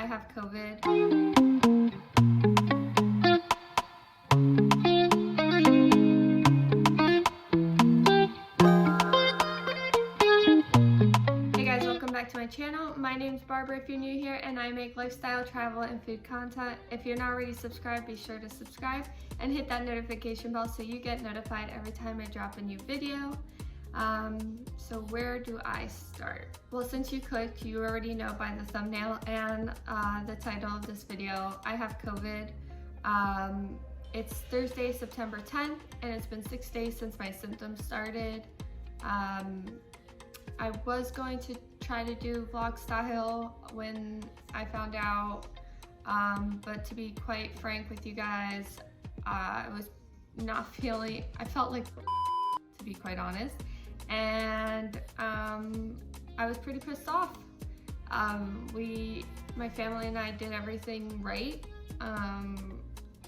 I have COVID. Hey guys, welcome back to my channel. My name's Barbara if you're new here, and I make lifestyle, travel, and food content. If you're not already subscribed, be sure to subscribe and hit that notification bell so you get notified every time I drop a new video. So where do I start? Well, since you clicked, you already know by the thumbnail and the title of this video, I have COVID. It's Thursday, September 10th, and it's been 6 days since my symptoms started. I was going to try to do vlog style when I found out, but to be quite frank with you guys, I was not feeling, I felt like to be quite honest, and I was pretty pissed off. My family and I did everything right.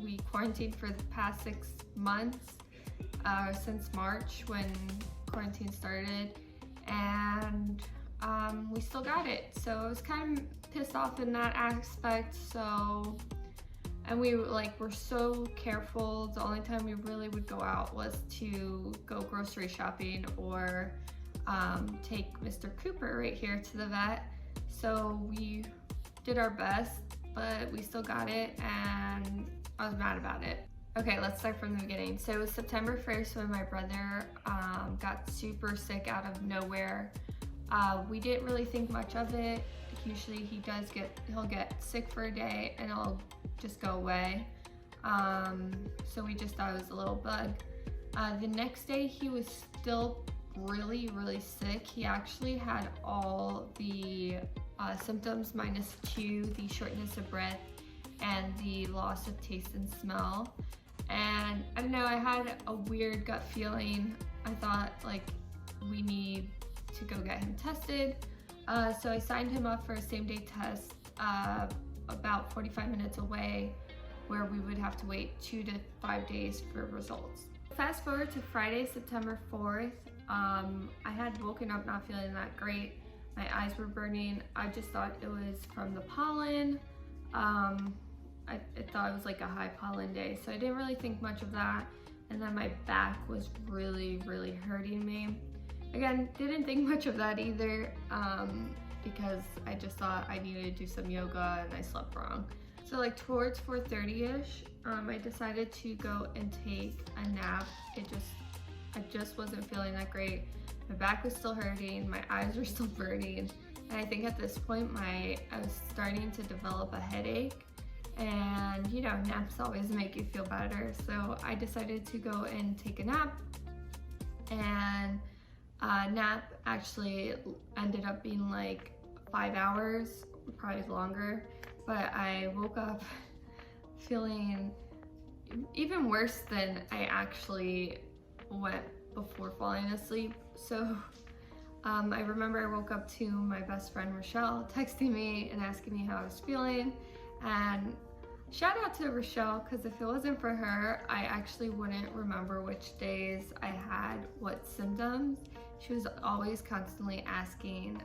We quarantined for the past 6 months, since March when quarantine started, and we still got it. So I was kind of pissed off in that aspect. So, and we were so careful. The only time we really would go out was to go grocery shopping or take Mr. Cooper right here to the vet. So we did our best, but we still got it, and I was mad about it. Okay, let's start from the beginning. So it was September 1st when my brother got super sick out of nowhere. We didn't really think much of it. Usually he'll get sick for a day and it'll just go away. So we just thought it was a little bug. The next day he was still really sick. He actually had all the symptoms minus 2, the shortness of breath and the loss of taste and smell. And I don't know, I had a weird gut feeling. I thought we need to go get him tested. So I signed him up for a same-day test about 45 minutes away, where we would have to wait 2 to 5 days for results. Fast forward to Friday, September 4th. I had woken up not feeling that great. My eyes were burning. I just thought it was from the pollen. I thought it was like a high pollen day, so I didn't really think much of that. And then my back was really hurting me. Again, didn't think much of that either, because I just thought I needed to do some yoga and I slept wrong. So towards 4:30ish, I decided to go and take a nap. I just wasn't feeling that great. My back was still hurting, my eyes were still burning, and I think at this point I was starting to develop a headache. And you know, naps always make you feel better. So I decided to go and take a nap, and nap actually ended up being 5 hours, probably longer. But I woke up feeling even worse than I actually went before falling asleep. So I remember I woke up to my best friend Rochelle texting me and asking me how I was feeling. And shout out to Rochelle, because if it wasn't for her, I actually wouldn't remember which days I had what symptoms. She was always constantly asking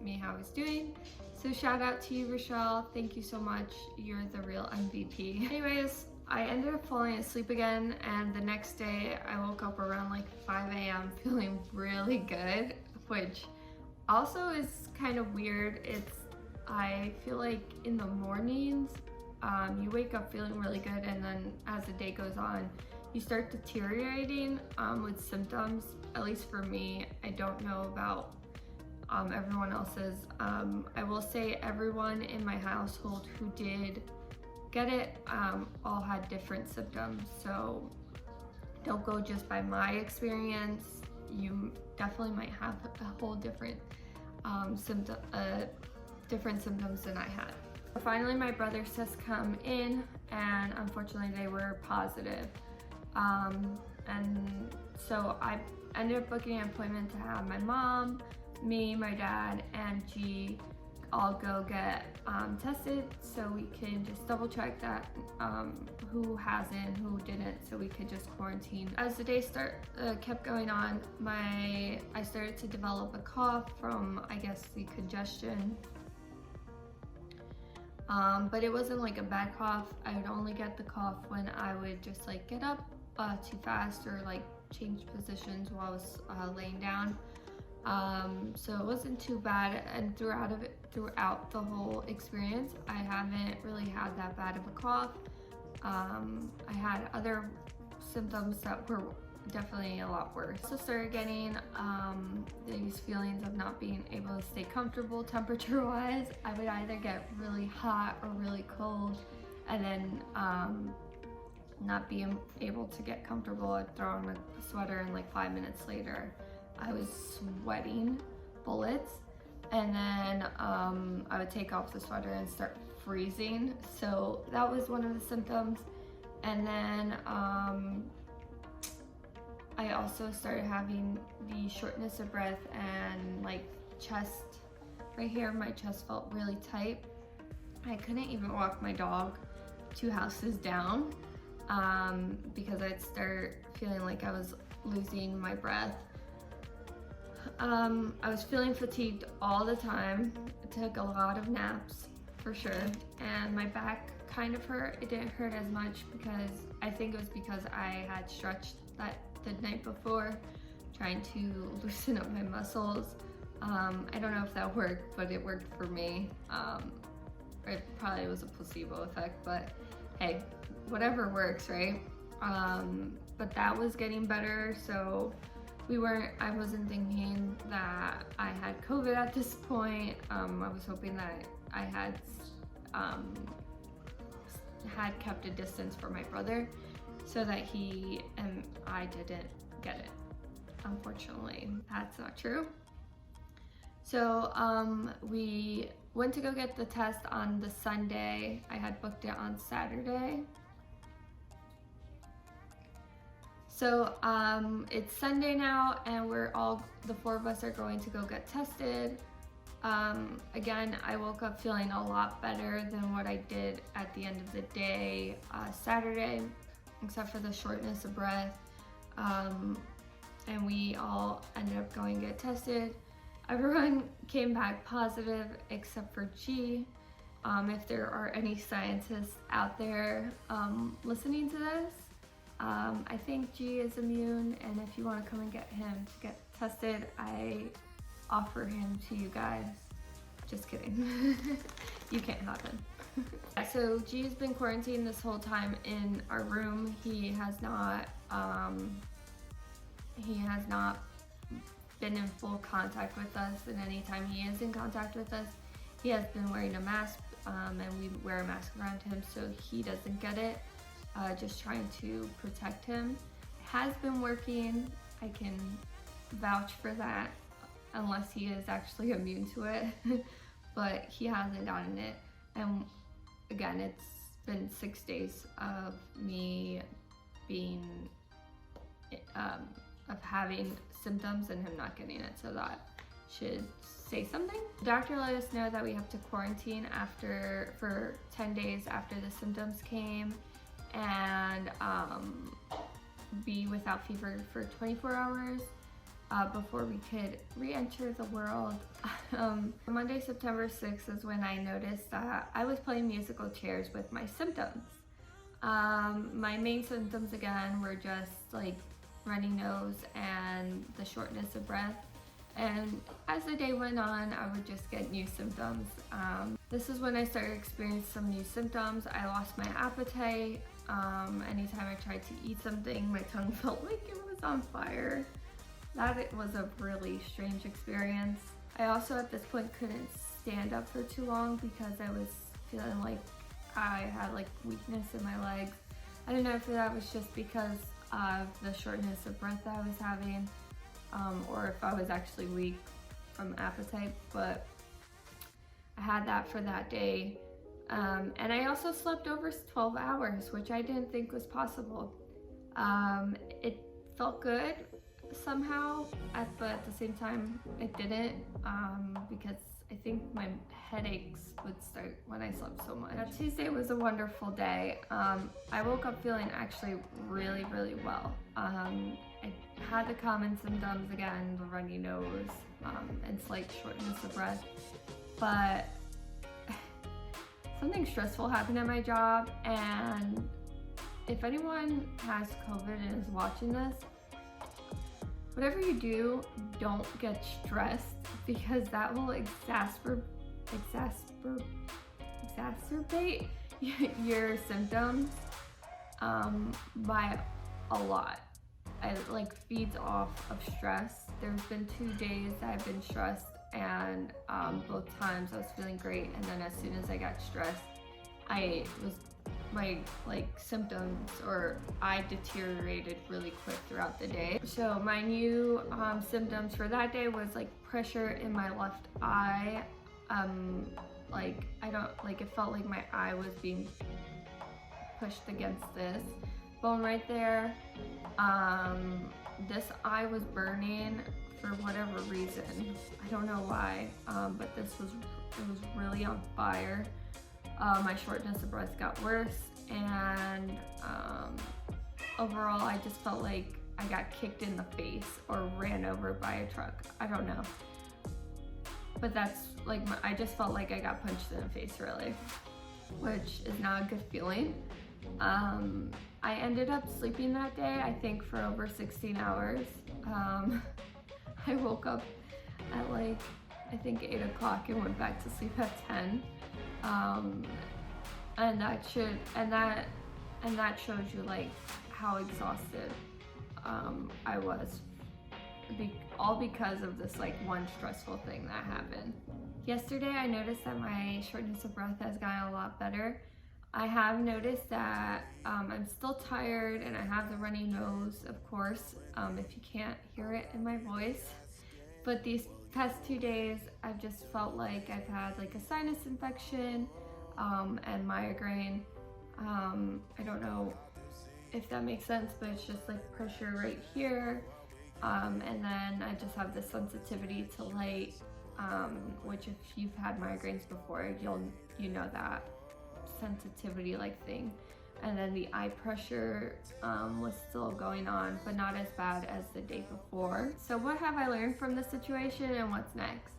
me how I was doing. So shout out to you, Rochelle. Thank you so much. You're the real MVP. Anyways, I ended up falling asleep again, and the next day I woke up around 5 a.m. feeling really good, which also is kind of weird. I feel like in the mornings, you wake up feeling really good, and then as the day goes on, you start deteriorating with symptoms. At least for me, I don't know about everyone else's. I will say everyone in my household who did get it all had different symptoms, so don't go just by my experience. You definitely might have a whole different different symptoms than I had. Finally, my brother's tests come in, and unfortunately they were positive. And so I ended up booking an appointment to have my mom, me, my dad, and G all go get tested, so we can just double check that who hasn't, who didn't, so we could just quarantine. As the day kept going on, I started to develop a cough from, I guess, the congestion. But it wasn't like a bad cough. I would only get the cough when I would just like get up too fast or like change positions while I was laying down. So it wasn't too bad, and throughout the whole experience, I haven't really had that bad of a cough. I had other symptoms that were definitely a lot worse. So started getting these feelings of not being able to stay comfortable temperature wise. I would either get really hot or really cold, and then not being able to get comfortable. I'd throw on a sweater, and like 5 minutes later I was sweating bullets, and then I would take off the sweater and start freezing. So that was one of the symptoms. And then I also started having the shortness of breath and like chest, right here my chest felt really tight. I couldn't even walk my dog 2 houses down because I'd start feeling like I was losing my breath. I was feeling fatigued all the time. I took a lot of naps for sure, and my back kind of hurt. It didn't hurt as much because I think it was because I had stretched the night before, trying to loosen up my muscles. I don't know if that worked, but it worked for me. It probably was a placebo effect, but hey, whatever works, right? But that was getting better, so I wasn't thinking that I had COVID at this point. I was hoping that I had kept a distance from my brother so that he and I didn't get it. Unfortunately, that's not true. So we went to go get the test on the Sunday. I had booked it on Saturday. So it's Sunday now, and the 4 of us are going to go get tested. Again, I woke up feeling a lot better than what I did at the end of the day Saturday, except for the shortness of breath. And we all ended up going to get tested. Everyone came back positive except for G. If there are any scientists out there listening to this, I think G is immune, and if you want to come and get him to get tested, I offer him to you guys. Just kidding. You can't have him. So G's been quarantined this whole time in our room. He has not been in full contact with us, and anytime he is in contact with us, he has been wearing a mask, and we wear a mask around him so he doesn't get it. Just trying to protect him. It has been working. I can vouch for that, unless he is actually immune to it. But he hasn't gotten it. And again, it's been 6 days of me being, of having symptoms and him not getting it, so that should say something. The doctor let us know that we have to quarantine for 10 days after the symptoms came, and be without fever for 24 hours before we could re-enter the world. Monday, September 6th is when I noticed that I was playing musical chairs with my symptoms. My main symptoms again were just like runny nose and the shortness of breath. And as the day went on, I would just get new symptoms. This is when I started experiencing some new symptoms. I lost my appetite. Anytime I tried to eat something, my tongue felt like it was on fire. That was a really strange experience. I also at this point couldn't stand up for too long because I was feeling like I had like weakness in my legs. I don't know if that was just because of the shortness of breath that I was having, or if I was actually weak from appetite, but I had that for that day. And I also slept over 12 hours, which I didn't think was possible. It felt good somehow, but at the same time it didn't, because I think my headaches would start when I slept so much. Tuesday was a wonderful day. I woke up feeling actually really, really well. I had the common symptoms again, the runny nose, and slight shortness of breath, but something stressful happened at my job, and if anyone has COVID and is watching this, whatever you do, don't get stressed, because that will exacerbate your symptoms by a lot. It like feeds off of stress. There's been 2 days that I've been stressed, and both times I was feeling great, and then as soon as I got stressed, my symptoms, or I deteriorated really quick throughout the day. So my new symptoms for that day was like pressure in my left eye. It felt like my eye was being pushed against this bone right there. This eye was burning for whatever reason. I don't know why, but it was really on fire. My shortness of breath got worse, and overall I just felt like I got kicked in the face or ran over by a truck. I don't know. But that's like, I just felt like I got punched in the face, really, which is not a good feeling. I ended up sleeping that day, I think, for over 16 hours. I woke up at like, I think 8 o'clock and went back to sleep at 10. And that shows you like how exhausted I was, all because of this like one stressful thing that happened. Yesterday I noticed that my shortness of breath has gotten a lot better. I have noticed that I'm still tired, and I have the runny nose, of course, if you can't hear it in my voice. But these past 2 days I've just felt like I've had like a sinus infection and migraine. I don't know if that makes sense, but it's just like pressure right here. And then I just have this sensitivity to light, which if you've had migraines before, you know that sensitivity like thing. And then the eye pressure was still going on, but not as bad as the day before. So what have I learned from this situation, and what's next?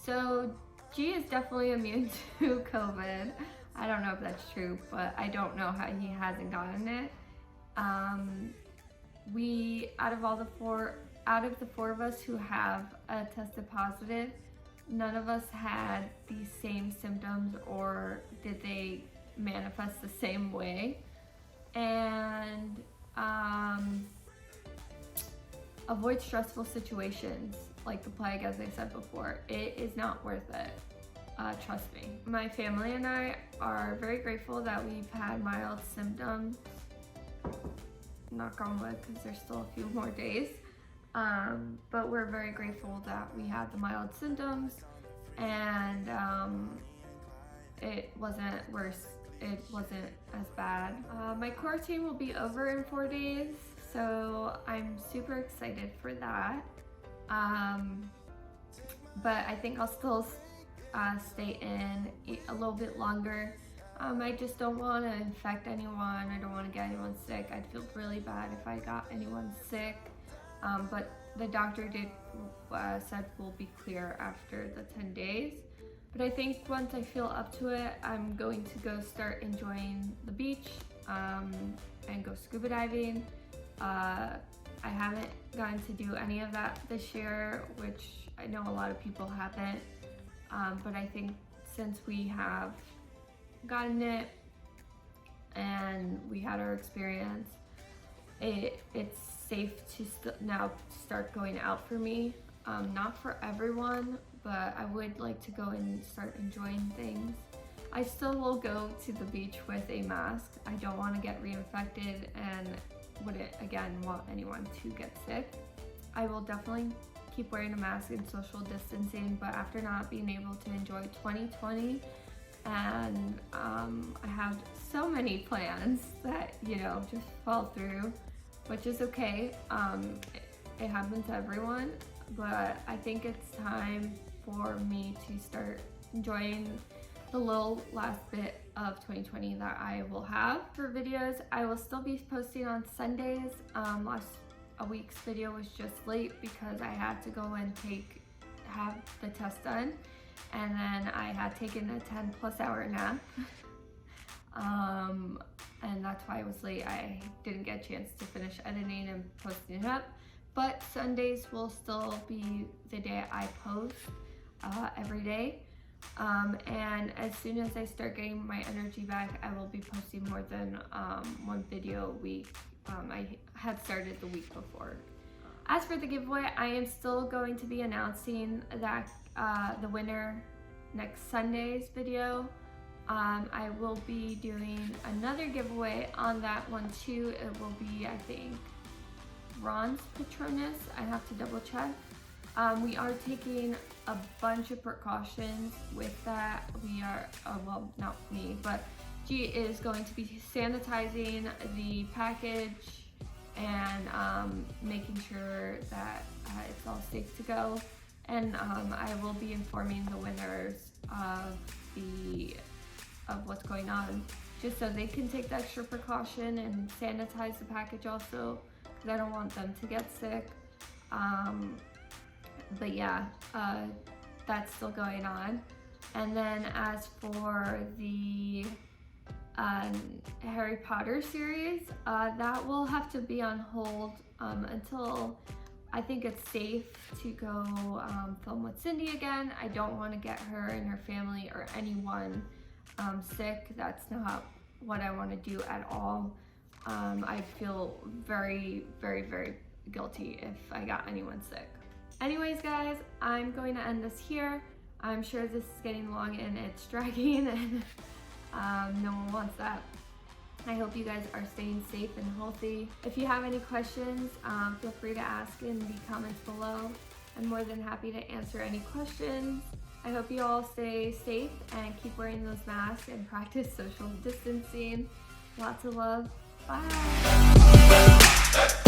So G is definitely immune to COVID. I don't know if that's true, but I don't know how he hasn't gotten it. Out of the four of us who have tested positive, none of us had the same symptoms, or did they manifest the same way. And avoid stressful situations like the plague, as I said before. It is not worth it. Trust me. My family and I are very grateful that we've had mild symptoms. Knock on wood, because there's still a few more days. But we're very grateful that we had the mild symptoms, and it wasn't worse. It wasn't as bad. My quarantine will be over in 4 days, so I'm super excited for that. But I think I'll still stay in a little bit longer. I just don't want to infect anyone. I don't want to get anyone sick. I'd feel really bad if I got anyone sick. But the doctor said we'll be clear after the 10 days. But I think once I feel up to it, I'm going to go start enjoying the beach and go scuba diving. I haven't gotten to do any of that this year, which I know a lot of people haven't. But I think since we have gotten it and we had our experience, it's safe to now start going out for me. Not for everyone, but I would like to go and start enjoying things. I still will go to the beach with a mask. I don't want to get reinfected, and wouldn't again want anyone to get sick. I will definitely keep wearing a mask and social distancing, but after not being able to enjoy 2020, and I have so many plans that, just fall through, which is okay. It happens to everyone, but I think it's time for me to start enjoying the little last bit of 2020 that I will have. For videos, I will still be posting on Sundays. A week's video was just late because I had to go and have the test done. and then I had taken a 10+ hour nap. And that's why I was late. I didn't get a chance to finish editing and posting it up, but Sundays will still be the day I post every day. And as soon as I start getting my energy back, I will be posting more than one video a week. I had started the week before. As for the giveaway, I am still going to be announcing that the winner next Sunday's video. I will be doing another giveaway on that one too. It will be, I think, Ron's Patronus. I have to double check. We are taking a bunch of precautions with that. We are, well, not me, but G is going to be sanitizing the package and making sure that it's all safe to go. And I will be informing the winners of what's going on, just so they can take the extra precaution and sanitize the package also, because I don't want them to get sick. But yeah, that's still going on. And then as for the Harry Potter series, that will have to be on hold until I think it's safe to go film with Cindy again. I don't want to get her and her family or anyone sick. That's not what I want to do at all. I feel very, very, very guilty if I got anyone sick. Anyways, guys, I'm going to end this here. I'm sure this is getting long and it's dragging, and no one wants that. I hope you guys are staying safe and healthy. If you have any questions, feel free to ask in the comments below. I'm more than happy to answer any questions. I hope you all stay safe and keep wearing those masks and practice social distancing. Lots of love. Bye.